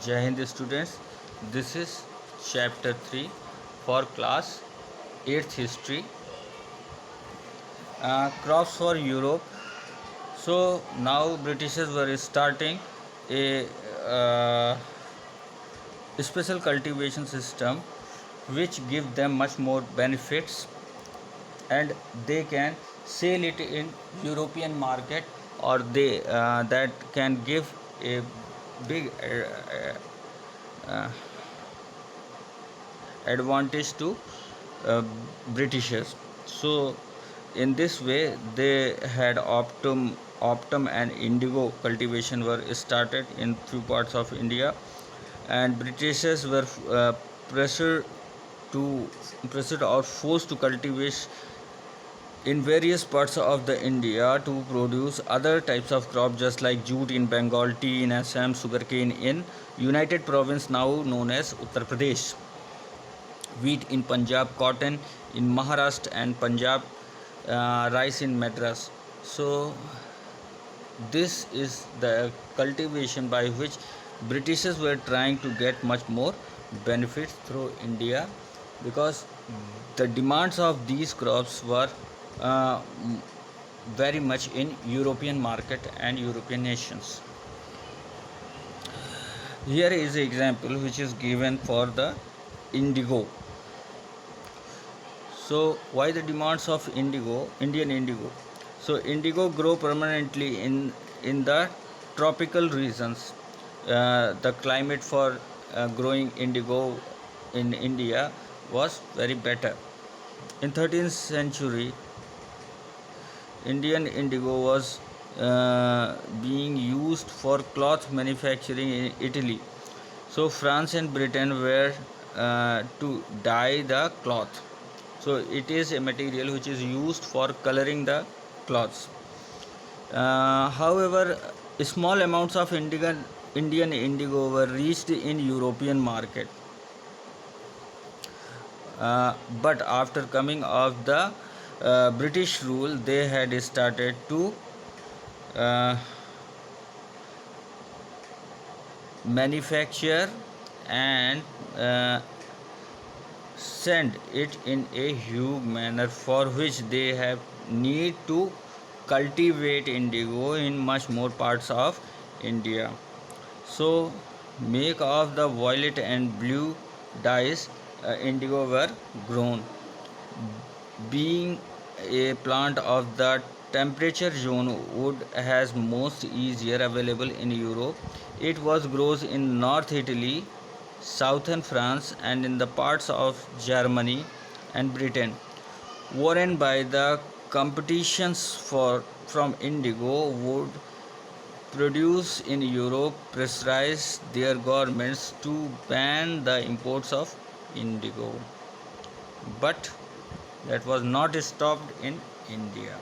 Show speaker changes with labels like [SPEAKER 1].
[SPEAKER 1] Jai Hind students, this is chapter 3 for class 8th history. Crops for Europe. So now Britishers were starting a special cultivation system which give them much more benefits, and they can sell it in European market, or they that can give a big uh, advantage to uh, Britishers. So in this way they had optum and indigo cultivation were started in few parts of India, and Britishers were pressured to pressured or forced to cultivate in various parts of the India to produce other types of crop, just like jute in Bengal, tea in Assam, sugarcane in United Province now known as Uttar Pradesh, wheat in Punjab, cotton in Maharashtra, and Punjab, rice in Madras. So this is the cultivation by which Britishers were trying to get much more benefits through India, because the demands of these crops were uh, very much in European market and European nations. Here is an example which is given for the indigo. So why the demands of indigo, Indian indigo? So indigo grow permanently in the tropical regions. The climate for growing indigo in India was very better. In 13th century, Indian indigo was being used for cloth manufacturing in Italy. So France and Britain were to dye the cloth. So it is a material which is used for coloring the cloths. However, small amounts of Indian indigo were reached in European market. But after coming of the British rule, they had started to uh, manufacture and send it in a huge manner, for which they have need to cultivate indigo in much more parts of India. So make of the violet and blue dyes, indigo were grown. Being a plant of the temperature zone, wood has most easier available in Europe. It was grows in North Italy, southern France, and in the parts of Germany and Britain. Warned by the competitions from indigo wood produced in Europe, pressurized their governments to ban the imports of indigo. But that was not stopped in India.